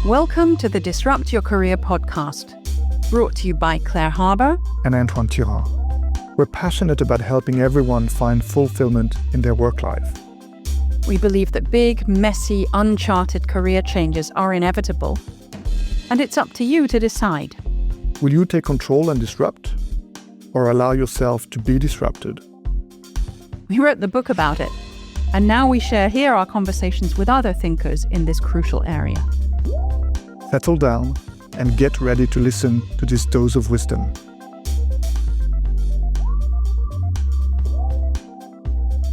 Welcome to the Disrupt Your Career podcast, brought to you by Claire Harbour and Antoine Tirard. We're passionate about helping everyone find fulfillment in their work life. We believe that big, messy, uncharted career changes are inevitable, and it's up to you to decide. Will you take control and disrupt, or allow yourself to be disrupted? We wrote the book about it, and now we share here our conversations with other thinkers in this crucial area. Settle down and get ready to listen to this dose of wisdom.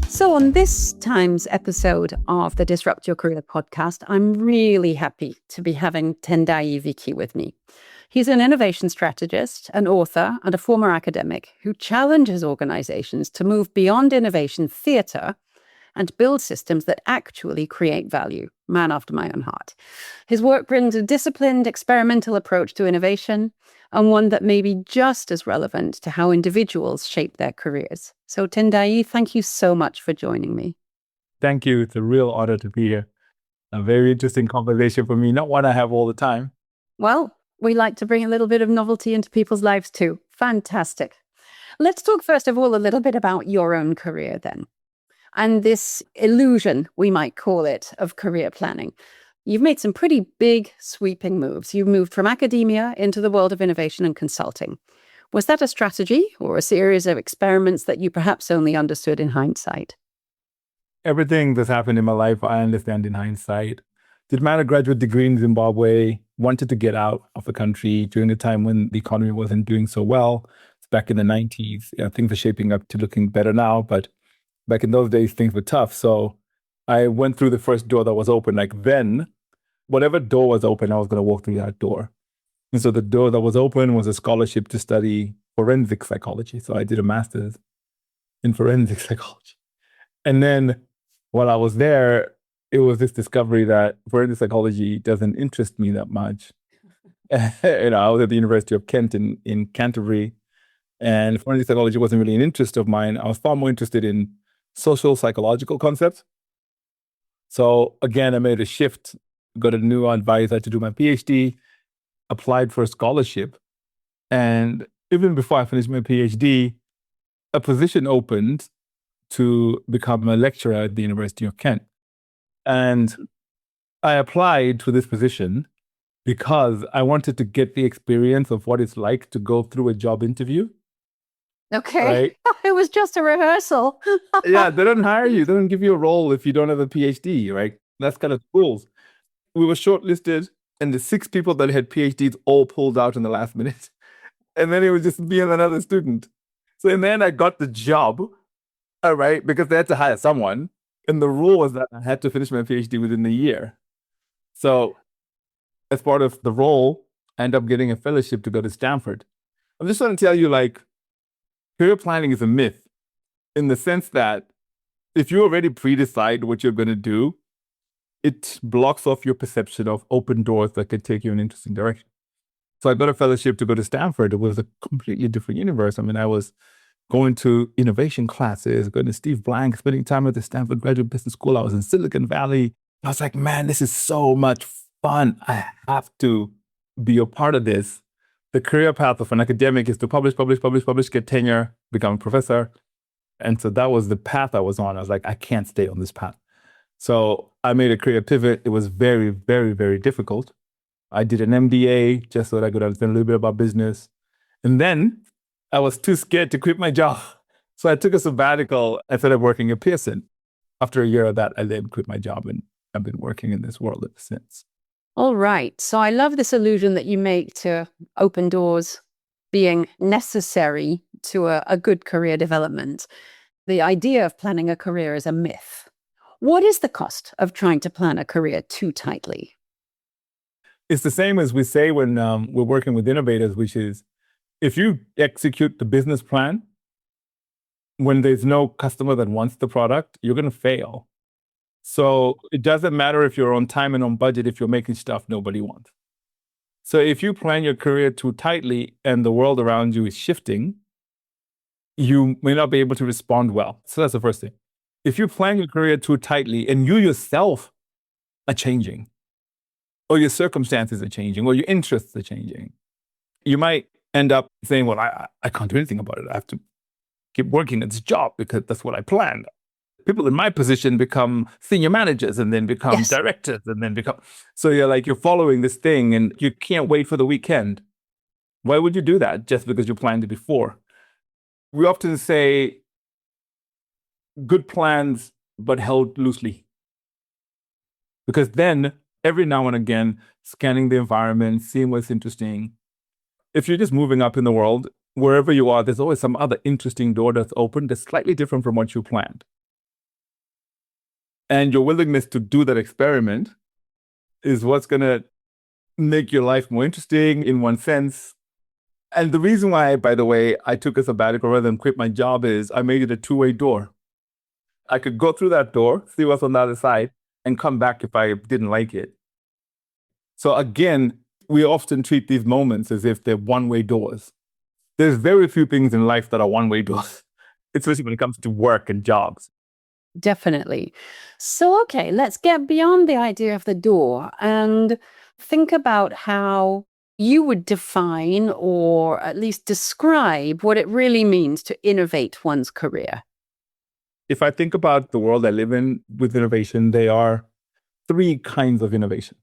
So on this time's episode of the Disrupt Your Career podcast, I'm really happy to be having Tendayi Viki with me. He's an innovation strategist, an author, and a former academic who challenges organizations to move beyond innovation theater and build systems that actually create value. Man after my own heart. His work brings a disciplined, experimental approach to innovation, and one that may be just as relevant to how individuals shape their careers. So Tendayi, thank you so much for joining me. Thank you. It's a real honor to be here. A very interesting conversation for me, not one I have all the time. Well, we like to bring a little bit of novelty into people's lives too. Fantastic. Let's talk first of all a little bit about your own career then. And this illusion, we might call it, of career planning. You've made some pretty big, sweeping moves. You've moved from academia into the world of innovation and consulting. Was that a strategy or a series of experiments that you perhaps only understood in hindsight? Everything that's happened in my life, I understand in hindsight. Did my undergraduate degree in Zimbabwe, wanted to get out of the country during the time when the economy wasn't doing so well. It's back in the 90s. Things are shaping up to looking better now, but back in those days, things were tough. So I went through the first door that was open. Like then, whatever door was open, I was going to walk through that door. And so the door that was open was a scholarship to study forensic psychology. So I did a master's in forensic psychology. And then while I was there, it was this discovery that forensic psychology doesn't interest me that much. I was at the University of Kent in Canterbury, and forensic psychology wasn't really an interest of mine. I was far more interested in social psychological concepts. So again, I made a shift, got a new advisor to do my PhD, applied for a scholarship. And even before I finished my PhD, a position opened to become a lecturer at the University of Kent. And I applied to this position because I wanted to get the experience of what it's like to go through a job interview. Okay. Right? It was just a rehearsal. Yeah, they don't hire you. They don't give you a role if you don't have a PhD, right? That's kind of the rules. We were shortlisted, and the 6 people that had PhDs all pulled out in the last minute. And then it was just me and another student. So in the end, I got the job, all right, because they had to hire someone. And the rule was that I had to finish my PhD within a year. So as part of the role, I ended up getting a fellowship to go to Stanford. I'm just trying to tell you, career planning is a myth in the sense that if you already pre-decide what you're going to do, it blocks off your perception of open doors that could take you in an interesting direction. So I got a fellowship to go to Stanford. It was a completely different universe. I mean, I was going to innovation classes, going to Steve Blank, spending time at the Stanford Graduate Business School. I was in Silicon Valley. I was like, man, this is so much fun. I have to be a part of this. The career path of an academic is to publish, get tenure, become a professor. And so that was the path I was on. I was like, I can't stay on this path. So I made a career pivot. It was very, very, very difficult. I did an MBA just so that I could understand a little bit about business. And then I was too scared to quit my job. So I took a sabbatical. I started working at Pearson. After a year of that, I then quit my job, and I've been working in this world ever since. All right. So I love this allusion that you make to open doors being necessary to a good career development. The idea of planning a career is a myth. What is the cost of trying to plan a career too tightly? It's the same as we say when we're working with innovators, which is if you execute the business plan, when there's no customer that wants the product, you're going to fail. So it doesn't matter if you're on time and on budget if you're making stuff nobody wants. So if you plan your career too tightly and the world around you is shifting, you may not be able to respond well. So that's the first thing. If you plan your career too tightly and you yourself are changing, or your circumstances are changing, or your interests are changing. You might end up saying, well, I can't do anything about it. I have to keep working at this job because that's what I planned. People in my position become senior managers and then become Yes. directors and then become. So you're following this thing and you can't wait for the weekend. Why would you do that just because you planned it before? We often say good plans, but held loosely. Because then every now and again, scanning the environment, seeing what's interesting. If you're just moving up in the world, wherever you are, there's always some other interesting door that's open that's slightly different from what you planned. And your willingness to do that experiment is what's going to make your life more interesting in one sense. And the reason why, by the way, I took a sabbatical rather than quit my job is I made it a two-way door. I could go through that door, see what's on the other side, and come back if I didn't like it. So again, we often treat these moments as if they're one-way doors. There's very few things in life that are one-way doors, especially when it comes to work and jobs. Definitely. So, okay, let's get beyond the idea of the door and think about how you would define or at least describe what it really means to innovate one's career. If I think about the world I live in with innovation, there are three kinds of innovation.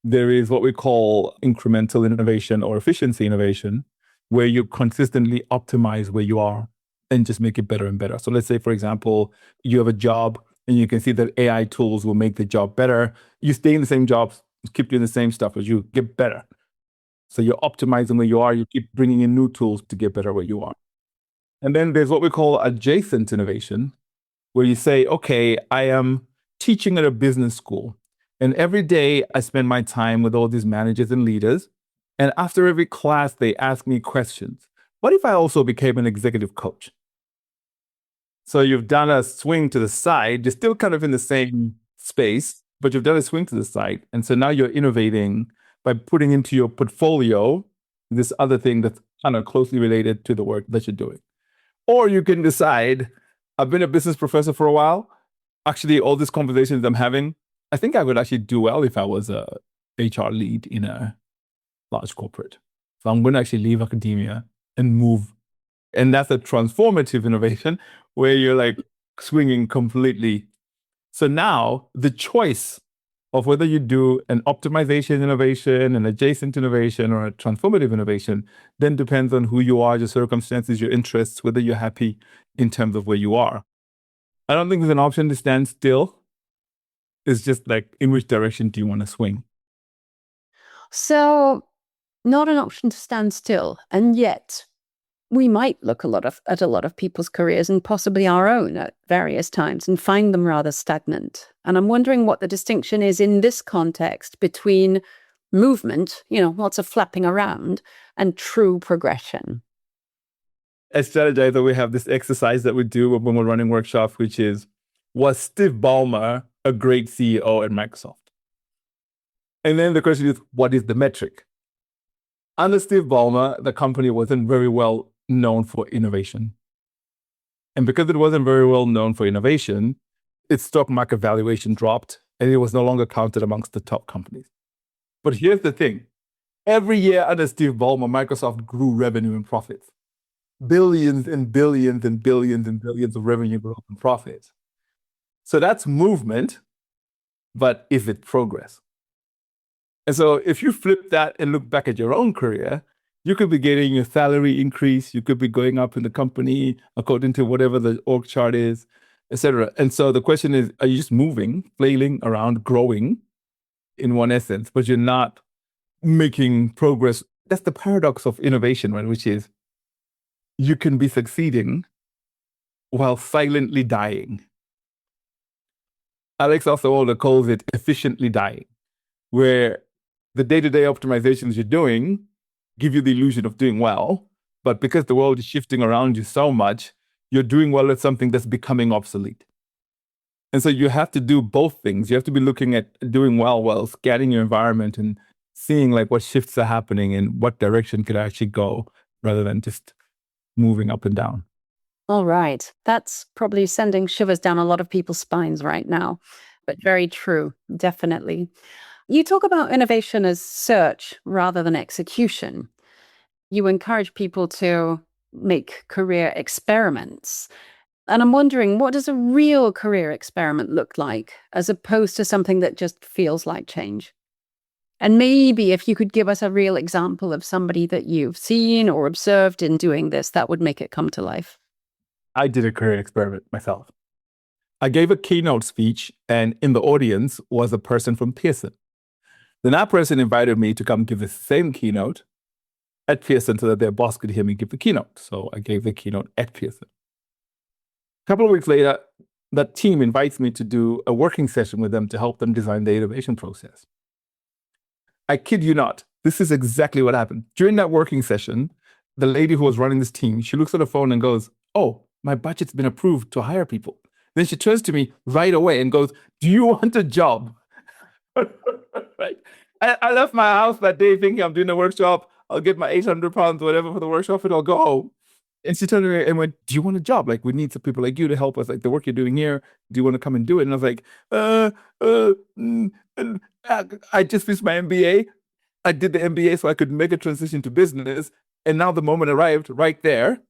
There is what we call incremental innovation or efficiency innovation, where you consistently optimize where you are and just make it better and better. So let's say, for example, you have a job and you can see that AI tools will make the job better. You stay in the same job, keep doing the same stuff, but you get better. So you're optimizing where you are. You keep bringing in new tools to get better where you are. And then there's what we call adjacent innovation, where you say, okay, I am teaching at a business school. And every day I spend my time with all these managers and leaders. And after every class, they ask me questions. What if I also became an executive coach? So you've done a swing to the side. You're still kind of in the same space, but you've done a swing to the side. And so now you're innovating by putting into your portfolio this other thing that's kind of closely related to the work that you're doing. Or you can decide, I've been a business professor for a while. Actually, all these conversations I'm having, I think I would actually do well if I was a HR lead in a large corporate. So I'm going to actually leave academia and move. And that's a transformative innovation where you're like swinging completely. So now the choice of whether you do an optimization innovation, an adjacent innovation, or a transformative innovation then depends on who you are, your circumstances, your interests, whether you're happy in terms of where you are. I don't think there's an option to stand still. It's just like, in which direction do you want to swing? So, not an option to stand still. And yet, we might look at a lot of people's careers and possibly our own at various times and find them rather stagnant. And I'm wondering what the distinction is in this context between movement, lots of flapping around, and true progression. At Strategyzer, we have this exercise that we do when we're running workshops, which is, was Steve Ballmer a great CEO at Microsoft? And then the question is, what is the metric? Under Steve Ballmer, the company wasn't very well known for innovation. And because it wasn't very well known for innovation, its stock market valuation dropped and it was no longer counted amongst the top companies. But here's the thing. Every year under Steve Ballmer, Microsoft grew revenue and profits. Billions and billions and billions and billions of revenue growth and profits. So that's movement, but is it progress? And so if you flip that and look back at your own career, you could be getting a salary increase, you could be going up in the company according to whatever the org chart is, etc. And so the question is, are you just moving, flailing around, growing in one essence, but you're not making progress? That's the paradox of innovation, right? Which is you can be succeeding while silently dying. Alex Osterwalder calls it efficiently dying, where the day-to-day optimizations you're doing give you the illusion of doing well, but because the world is shifting around you so much, you're doing well at something that's becoming obsolete. And so you have to do both things. You have to be looking at doing well while scanning your environment and seeing like what shifts are happening and what direction could actually go rather than just moving up and down. All right. That's probably sending shivers down a lot of people's spines right now, but very true, definitely. You talk about innovation as search rather than execution. You encourage people to make career experiments. And I'm wondering, what does a real career experiment look like as opposed to something that just feels like change? And maybe if you could give us a real example of somebody that you've seen or observed in doing this, that would make it come to life. I did a career experiment myself. I gave a keynote speech, and in the audience was a person from Pearson. Then that person invited me to come give the same keynote at Pearson so that their boss could hear me give the keynote. So I gave the keynote at Pearson. A couple of weeks later, that team invites me to do a working session with them to help them design the innovation process. I kid you not, this is exactly what happened. During that working session, the lady who was running this team, she looks at her phone and goes, "Oh, my budget's been approved to hire people." Then she turns to me right away and goes, "Do you want a job?" Right. I left my house that day thinking I'm doing a workshop. I'll get my 800 pounds, whatever, for the workshop, and I'll go home. And she turned to me and went, "Do you want a job? Like, we need some people like you to help us. Like, the work you're doing here, do you want to come and do it?" And I was like, I just finished my MBA. I did the MBA so I could make a transition to business. And now the moment arrived right there,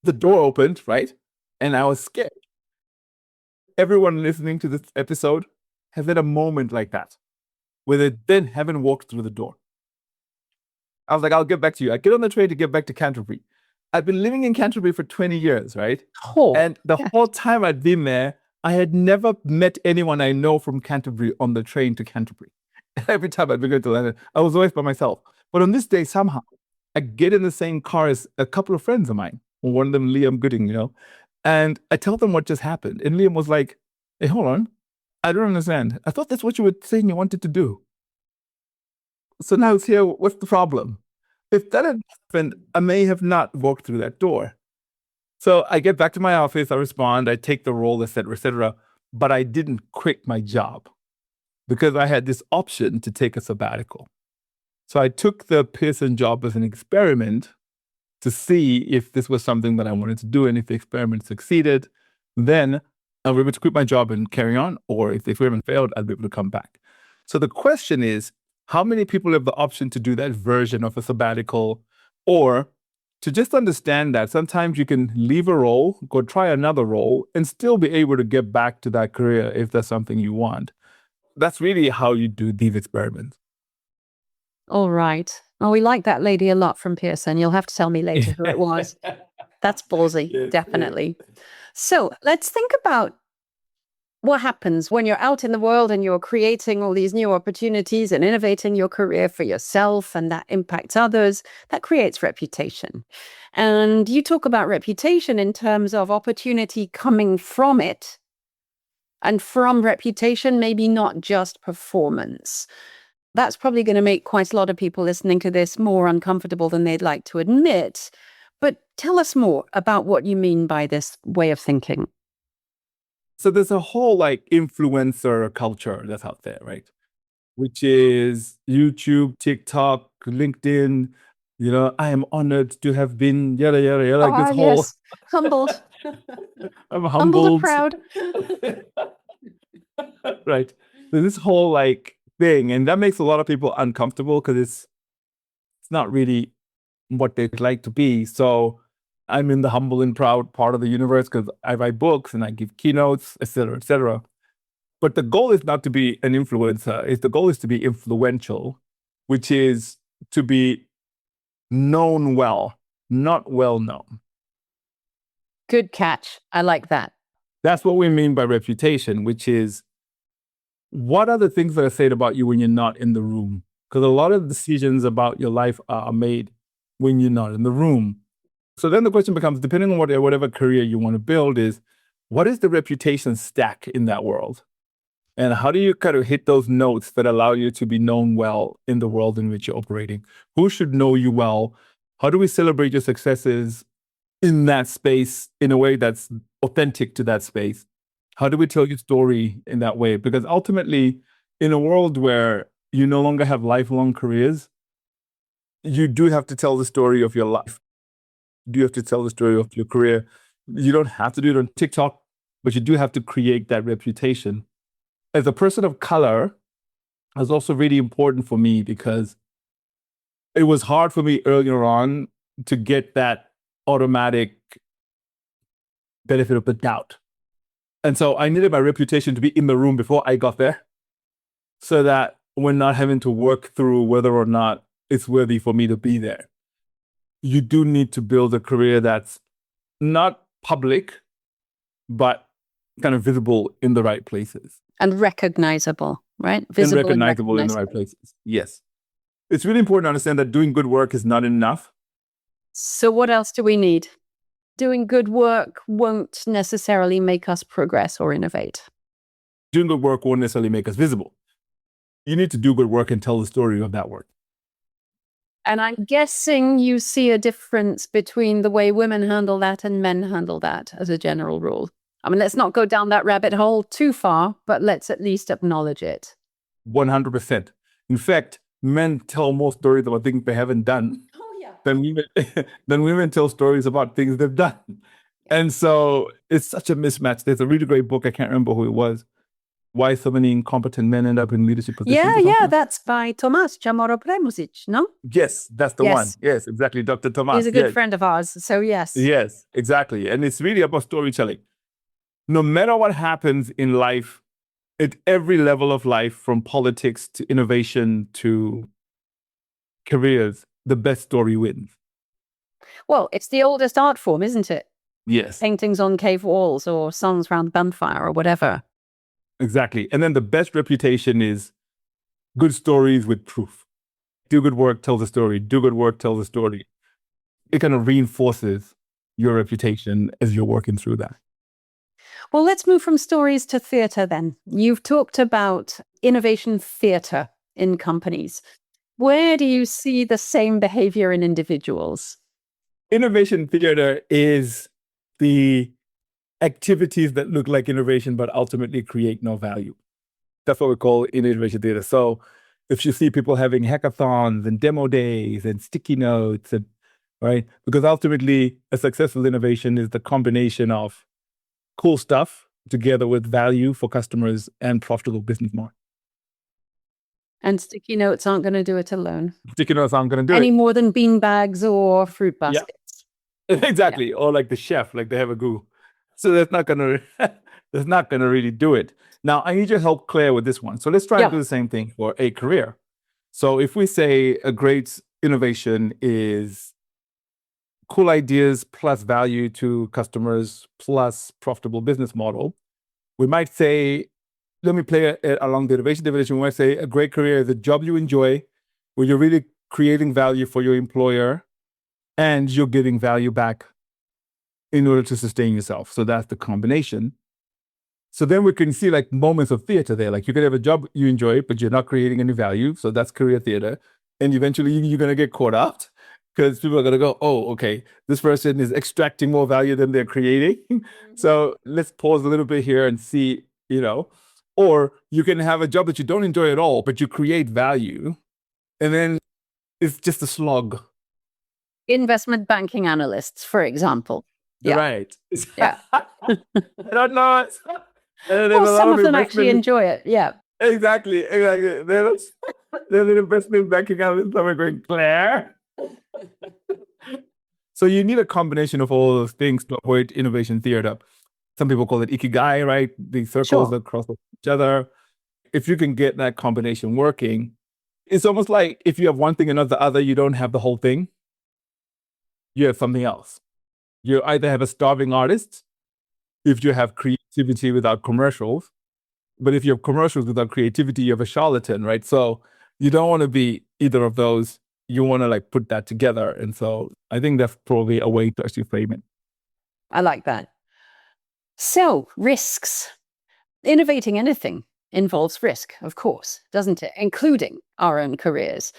the door opened, right? And I was scared. Everyone listening to this episode has had a moment like that, where they then haven't walked through the door. I was like, "I'll get back to you." I get on the train to get back to Canterbury. I've been living in Canterbury for 20 years, right? Oh, And the whole time I'd been there, I had never met anyone I know from Canterbury on the train to Canterbury. Every time I'd been going to London, I was always by myself. But on this day, somehow, I get in the same car as a couple of friends of mine. One of them, Liam Gooding, and I tell them what just happened. And Liam was like, "Hey, hold on. I don't understand. I thought that's what you were saying you wanted to do. So now it's here. What's the problem?" If that had happened, I may have not walked through that door. So I get back to my office, I respond, I take the role, et cetera, but I didn't quit my job because I had this option to take a sabbatical. So I took the Pearson job as an experiment to see if this was something that I wanted to do. And if the experiment succeeded, then I'll be able to quit my job and carry on. Or if the experiment failed, I'll be able to come back. So the question is, how many people have the option to do that version of a sabbatical, or to just understand that sometimes you can leave a role, go try another role, and still be able to get back to that career if that's something you want? That's really how you do these experiments. all right. Oh, we like that lady a lot from Pearson. You'll have to tell me later who it was. That's ballsy, Yes, definitely. So let's think about what happens when you're out in the world and you're creating all these new opportunities and innovating your career for yourself, and that impacts others. That creates reputation. And you talk about reputation in terms of opportunity coming from it, and from reputation, maybe not just performance. That's probably going to make quite a lot of people listening to this more uncomfortable than they'd like to admit. But tell us more about what you mean by this way of thinking. So there's a whole influencer culture that's out there, right? Which is YouTube, TikTok, LinkedIn. I am honored to have been yada yada yada. This whole Yes. Humbled. I'm Humbled humbled. and proud. Right. So this whole thing, and that makes a lot of people uncomfortable because it's not really what they'd like to be. So I'm in the humble and proud part of the universe because I write books and I give keynotes, et cetera, et cetera. But the goal is not to be an influencer. The goal is to be influential, which is to be known well, not well known. Good catch. I like that. That's what we mean by reputation, which is what are the things that are said about you when you're not in the room? Because a lot of decisions about your life are made when you're not in the room. So then the question becomes, depending on whatever career you want to build, is what is the reputation stack in that world? And how do you kind of hit those notes that allow you to be known well in the world in which you're operating? Who should know you well? How do we celebrate your successes in that space in a way that's authentic to that space? How do we tell your story in that way? Because ultimately, in a world where you no longer have lifelong careers, you do have to tell the story of your life. You do have to tell the story of your career. You don't have to do it on TikTok, but you do have to create that reputation. As a person of color, was also really important for me because it was hard for me earlier on to get that automatic benefit of the doubt. And so I needed my reputation to be in the room before I got there so that we're not having to work through whether or not it's worthy for me to be there. You do need to build a career that's not public, but kind of visible in the right places. And recognizable, right? And recognizable in the right places. Yes. It's really important to understand that doing good work is not enough. So what else do we need? Doing good work won't necessarily make us progress or innovate. Doing good work won't necessarily make us visible. You need to do good work and tell the story of that work. And I'm guessing you see a difference between the way women handle that and men handle that as a general rule. I mean, let's not go down that rabbit hole too far, but let's at least acknowledge it. 100%. In fact, men tell more stories about things they haven't done than women tell stories about things they've done. And so it's such a mismatch. There's a really great book. I can't remember who it was. Why so many incompetent men end up in leadership positions. Yeah, that's by Tomasz Chamorro-Premuzic, no? Yes, that's the one. Yes, exactly. Dr. Tomasz. He's a good friend of ours, so yes. Yes, exactly. And it's really about storytelling. No matter what happens in life, at every level of life, from politics to innovation to careers, the best story wins. Well, it's the oldest art form, isn't it? Yes. Paintings on cave walls or songs around the bonfire or whatever. Exactly. And then the best reputation is good stories with proof. Do good work, tell the story. Do good work, tell the story. It kind of reinforces your reputation as you're working through that. Well, let's move from stories to theatre then. You've talked about innovation theatre in companies. Where do you see the same behavior in individuals? Innovation theater is the activities that look like innovation but ultimately create no value. That's what we call innovation theater. So if you see people having hackathons and demo days and sticky notes, and right, because ultimately a successful innovation is the combination of cool stuff together with value for customers and profitable business model. And sticky notes aren't going to do it alone. Sticky notes aren't going to do any it. more than bean bags or fruit baskets. Exactly. Yeah. Or like the chef, like they have a goo. So that's not gonna really do it. Now I need your help, Claire, with this one. So let's try and do the same thing for a career. So if we say a great innovation is cool ideas plus value to customers plus profitable business model, we might say, let me play it along the innovation definition. We might say a great career is a job you enjoy, where you're really creating value for your employer and you're giving value back in order to sustain yourself. So that's the combination. So then we can see like moments of theater there. Like you could have a job you enjoy, but you're not creating any value. So that's career theater. And eventually you're going to get caught out because people are going to go, oh, okay, this person is extracting more value than they're creating. So let's pause a little bit here and see, or you can have a job that you don't enjoy at all, but you create value. And then it's just a slog. Investment banking analysts, for example. Yeah. Right. Yeah. I don't know. Well, some of them actually enjoy it. Yeah. Exactly. There's an investment banking analyst somewhere going, Claire. So you need a combination of all those things to avoid innovation theater. Some people call it ikigai, right? The circles that cross each other. If you can get that combination working, it's almost like if you have one thing and not the other, you don't have the whole thing. You have something else. You either have a starving artist, if you have creativity without commercials, but if you have commercials without creativity, you have a charlatan, right? So you don't want to be either of those. You want to like put that together. And so I think that's probably a way to actually frame it. I like that. So risks. Innovating anything involves risk, of course, doesn't it? Including our own careers.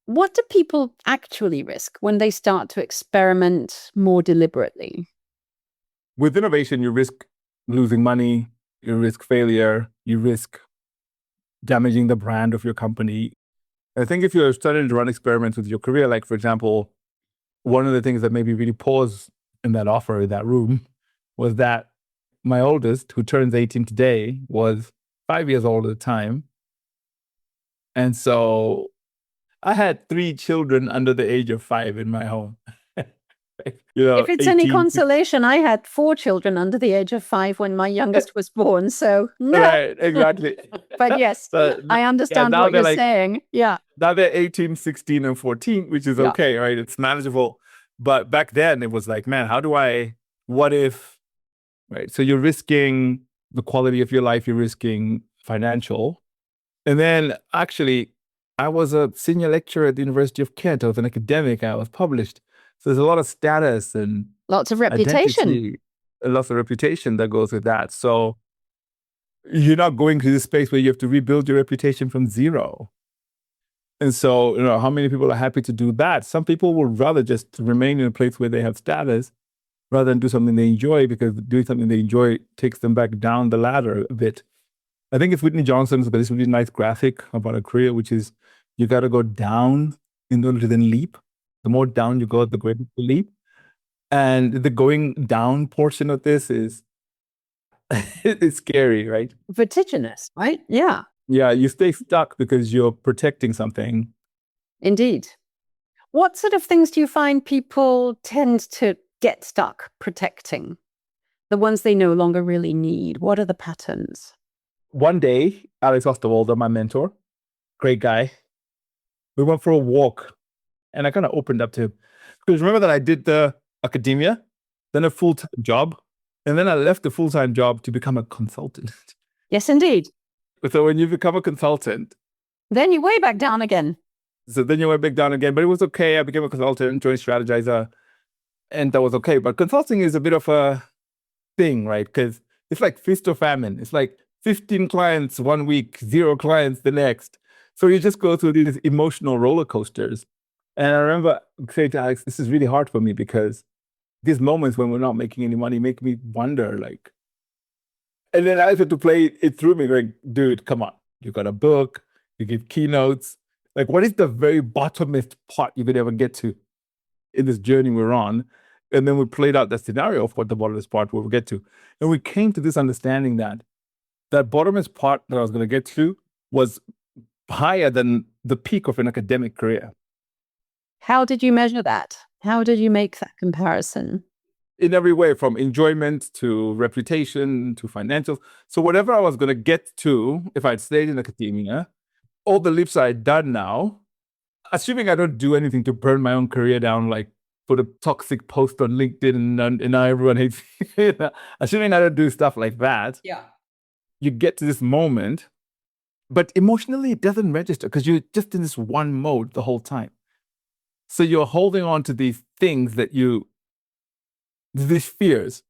What do people actually risk when they start to experiment more deliberately? With innovation, you risk losing money, you risk failure, you risk damaging the brand of your company. I think if you're starting to run experiments with your career, like for example, one of the things that made me really pause in that offer, in that room, was that my oldest, who turns 18 today, was 5 years old at the time. And so I had 3 children under the age of 5 in my home. If it's any 18, consolation, I had 4 children under the age of 5 when my youngest was born. So, no. Right, exactly. But yes, So, I understand now what they're you're like, saying. Yeah. now they're 18, 16, and 14, which is Yeah. okay, right? It's manageable. But back then it was like, man, what if, right? So you're risking the quality of your life, you're risking financial. And then actually, I was a senior lecturer at the University of Kent. I was an academic. I was published. So there's a lot of status and Lots of reputation. identity, lots of reputation that goes with that. So you're not going to this space where you have to rebuild your reputation from zero. And so, how many people are happy to do that? Some people would rather just remain in a place where they have status rather than do something they enjoy, because doing something they enjoy takes them back down the ladder a bit. I think it's Whitney Johnson's got this really nice graphic about a career, which is you got to go down in order to then leap. The more down you go, the greater the leap. And the going down portion of this is it's scary, right? Vertiginous, right? Yeah, Yeah, you stay stuck because you're protecting something. indeed. What sort of things do you find people tend to get stuck protecting? The ones they no longer really need. What are the patterns? One day, Alex Osterwalder, my mentor, great guy, we went for a walk and I kind of opened up to him. Because remember that I did the academia, then a full-time job, and then I left the full-time job to become a consultant. Yes, indeed. So when you become a consultant, Then you're way back down again. so then you went back down again, but it was okay. I became a consultant, joined Strategyzer, and that was okay. But consulting is a bit of a thing, right? Because it's like feast or famine. It's like 15 clients one week, 0 clients the next. So you just go through these emotional roller coasters. And I remember saying to Alex, this is really hard for me because these moments when we're not making any money make me wonder, like, and then I had to play it through me, like, dude, come on. You got a book, you give keynotes. Like, what is the very bottomest part you could ever get to in this journey we're on? And then we played out that scenario of what the bottomest part we'll get to. And we came to this understanding that that bottomest part that I was going to get to was higher than the peak of an academic career. How did you measure that? How did you make that comparison? In every way, from enjoyment to reputation to financials. So whatever I was going to get to, if I'd stayed in academia, all the leaps I'd done now, assuming I don't do anything to burn my own career down, like put a toxic post on LinkedIn and now everyone hates me. Assuming I don't do stuff like that, Yeah. you get to this moment, but emotionally it doesn't register because you're just in this one mode the whole time. So you're holding on to these things these fears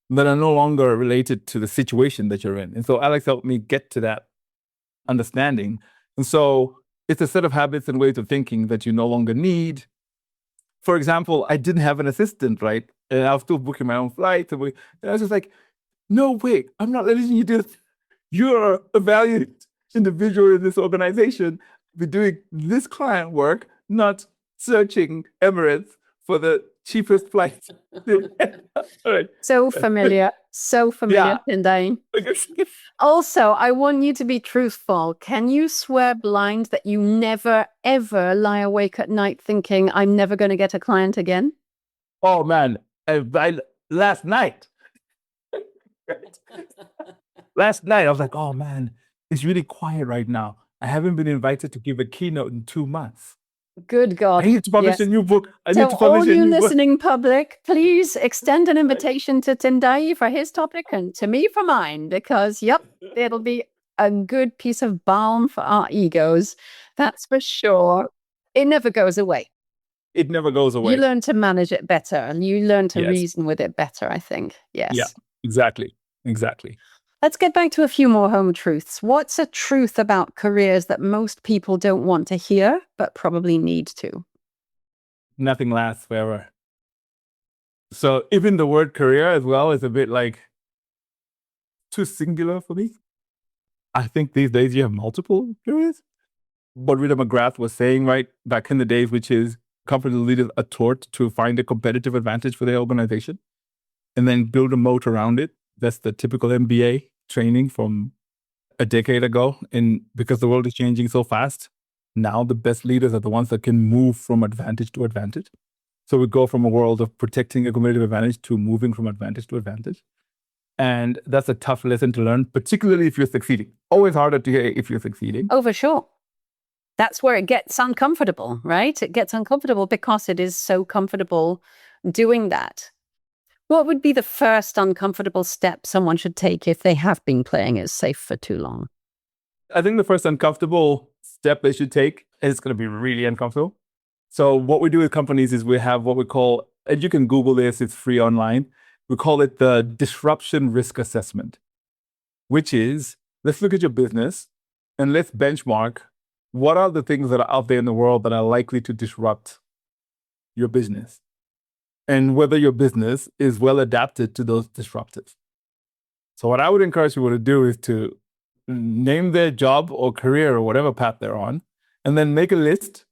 that are no longer related to the situation that you're in. And so Alex helped me get to that understanding. And so it's a set of habits and ways of thinking that you no longer need. For example, I didn't have an assistant, right? And I was still booking my own flights. And I was just like, no, wait, I'm not letting you do this. You're a valued individual in this organization. Be doing this client work, not searching Emirates for the cheapest flights. Right. So familiar. So familiar, Tendayi. Also, I want you to be truthful. Can you swear blind that you never, ever lie awake at night thinking, I'm never going to get a client again? Oh, man. Last night, I was like, oh, man, it's really quiet right now. I haven't been invited to give a keynote in 2 months. Good God. I need to publish a new book. So all you listening public, please extend an invitation to Tendayi for his topic and to me for mine, because, yep, it'll be a good piece of balm for our egos. That's for sure. It never goes away. It never goes away. You learn to manage it better and you learn to reason with it better, I think. Yes. Yeah, exactly. Exactly. Let's get back to a few more home truths. What's a truth about careers that most people don't want to hear, but probably need to? Nothing lasts forever. So even the word career as well is a bit like too singular for me. I think these days you have multiple careers. What Rita McGrath was saying right back in the days, which is company leaders are taught to find a competitive advantage for their organization and then build a moat around it. That's the typical MBA training from a decade ago. And because the world is changing so fast, now the best leaders are the ones that can move from advantage to advantage. So we go from a world of protecting a competitive advantage to moving from advantage to advantage. And that's a tough lesson to learn, particularly if you're succeeding. Always harder to hear if you're succeeding. Oh, for sure. That's where it gets uncomfortable, right? It gets uncomfortable because it is so comfortable doing that. What would be the first uncomfortable step someone should take if they have been playing it safe for too long? I think the first uncomfortable step they should take is going to be really uncomfortable. So what we do with companies is we have what we call, and you can Google this, it's free online. We call it the disruption risk assessment, which is, let's look at your business and let's benchmark what are the things that are out there in the world that are likely to disrupt your business and whether your business is well adapted to those disruptors. So what I would encourage people to do is to name their job or career or whatever path they're on, and then make a list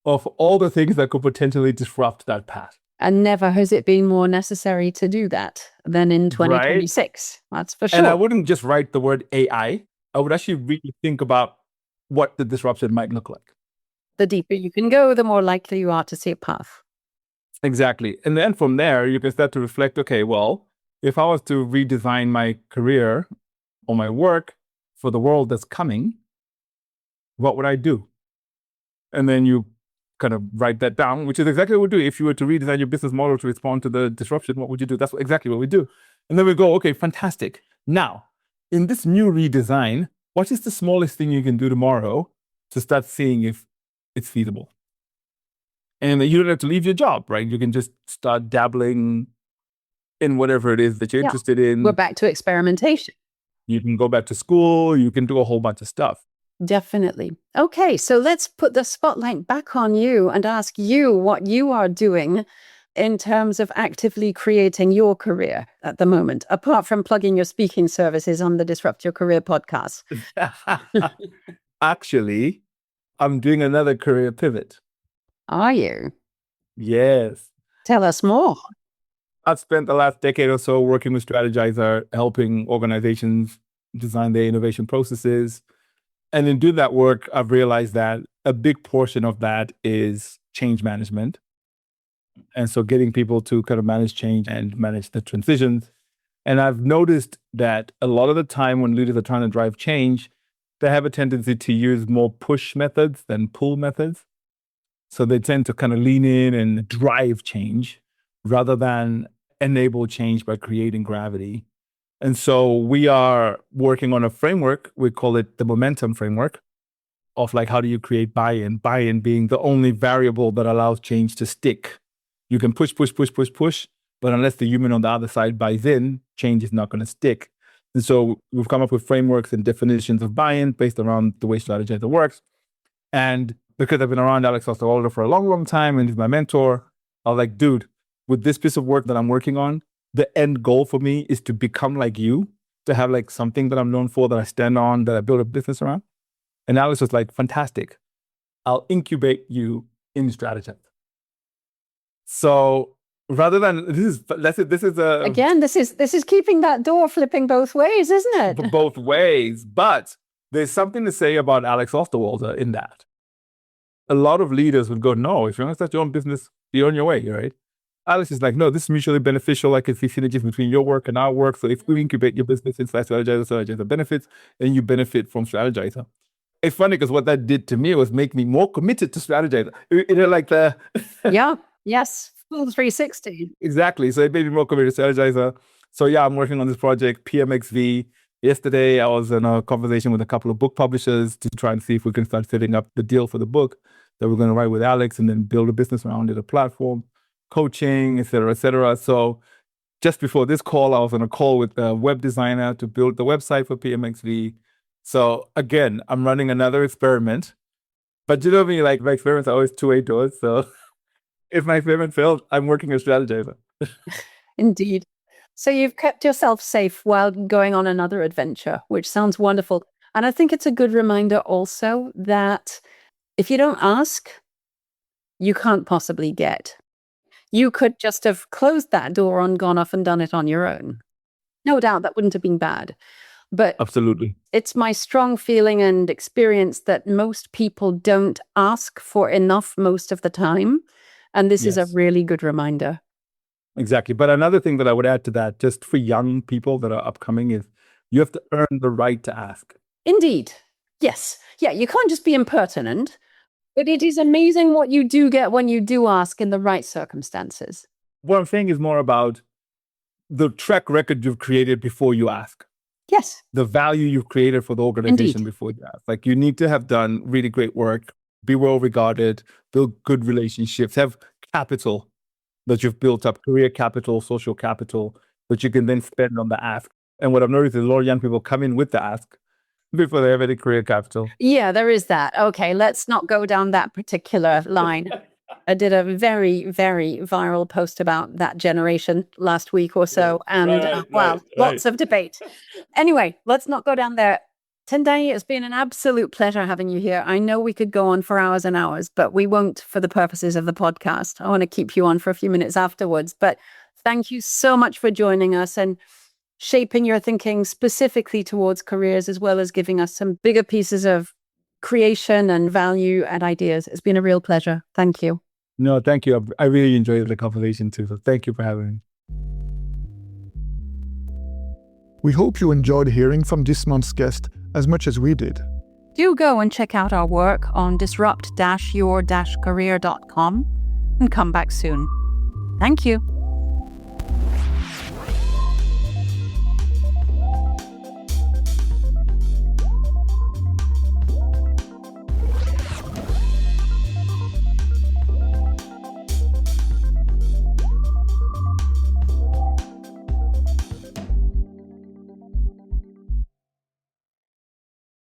of all the things that could potentially disrupt that path. And never has it been more necessary to do that than in 2026. Right? That's for sure. And I wouldn't just write the word AI. I would actually really think about what the disruption might look like. The deeper you can go, the more likely you are to see a path. Exactly. And then from there, you can start to reflect, okay, well, if I was to redesign my career or my work for the world that's coming, what would I do? And then you kind of write that down, which is exactly what we do. If you were to redesign your business model to respond to the disruption, what would you do? That's exactly what we do. And then we go, okay, fantastic. Now, in this new redesign, what is the smallest thing you can do tomorrow to start seeing if it's feasible? And you don't have to leave your job, right? You can just start dabbling in whatever it is that you're interested in. We're back to experimentation. You can go back to school. You can do a whole bunch of stuff. Definitely. Okay, so let's put the spotlight back on you and ask you what you are doing in terms of actively creating your career at the moment, apart from plugging your speaking services on the Disrupt Your Career podcast. Actually, I'm doing another career pivot. Are you? Yes. Tell us more. I've spent the last decade or so working with Strategyzer, helping organizations design their innovation processes. And in doing that work, I've realized that a big portion of that is change management. And so getting people to kind of manage change and manage the transitions. And I've noticed that a lot of the time when leaders are trying to drive change, they have a tendency to use more push methods than pull methods. So they tend to kind of lean in and drive change rather than enable change by creating gravity. And so we are working on a framework. We call it the momentum framework of like, how do you create buy-in? Buy-in being the only variable that allows change to stick. You can push, but unless the human on the other side buys in, change is not going to stick. And so we've come up with frameworks and definitions of buy-in based around the way Strategyzer works. And because I've been around Alex Osterwalder for a long, long time and he's my mentor, I was like, dude, with this piece of work that I'm working on, the end goal for me is to become like you, to have like something that I'm known for, that I stand on, that I build a business around. And Alex was like, fantastic. I'll incubate you in Strategyzer. So rather than this is keeping that door flipping both ways, isn't it? Both ways. But there's something to say about Alex Osterwalder in that. A lot of leaders would go, no, if you want to start your own business, you're on your way, right? Alex is like, no, this is mutually beneficial. I can see synergies between your work and our work. So if we incubate your business inside Strategyzer benefits, then you benefit from Strategyzer. It's funny because what that did to me was make me more committed to Strategyzer. You know, like the... Yes, full 360. Exactly. So it made me more committed to Strategyzer. So yeah, I'm working on this project, PMXV. Yesterday, I was in a conversation with a couple of book publishers to try and see if we can start setting up the deal for the book that we're going to write with Alex and then build a business around it, a platform, coaching, et cetera, et cetera. So just before this call, I was on a call with a web designer to build the website for PMXV. So again, I'm running another experiment. But you know me, like my experiments are always two-way doors. So if my experiment failed, I'm working as Strategyzer. Indeed. So you've kept yourself safe while going on another adventure, which sounds wonderful. And I think it's a good reminder also that if you don't ask, you can't possibly get. You could just have closed that door and gone off and done it on your own. No doubt that wouldn't have been bad. But Absolutely. it's my strong feeling and experience that most people don't ask for enough most of the time. And this is a Yes. really good reminder. Exactly. But another thing that I would add to that, just for young people that are upcoming, is you have to earn the right to ask. Indeed. Yes. Yeah, you can't just be impertinent, but it is amazing what you do get when you do ask in the right circumstances. What I'm saying is more about the track record you've created before you ask. Yes. The value you've created for the organization Indeed. before you ask. Like, you need to have done really great work, be well regarded, build good relationships, have capital that you've built up, career capital, social capital, that you can then spend on the ask. And what I've noticed is a lot of young people come in with the ask before they have any career capital. Yeah, there is that. Okay, let's not go down that particular line. I did a very, very viral post about that generation last week or so. And lots of debate. Anyway, let's not go down there. Tendayi, it's been an absolute pleasure having you here. I know we could go on for hours and hours, but we won't for the purposes of the podcast. I want to keep you on for a few minutes afterwards. But thank you so much for joining us and shaping your thinking specifically towards careers, as well as giving us some bigger pieces of creation and value and ideas. It's been a real pleasure. Thank you. No, thank you. I really enjoyed the conversation too. So thank you for having me. We hope you enjoyed hearing from this month's guest as much as we did. Do go and check out our work on disrupt-your-career.com and come back soon. Thank you.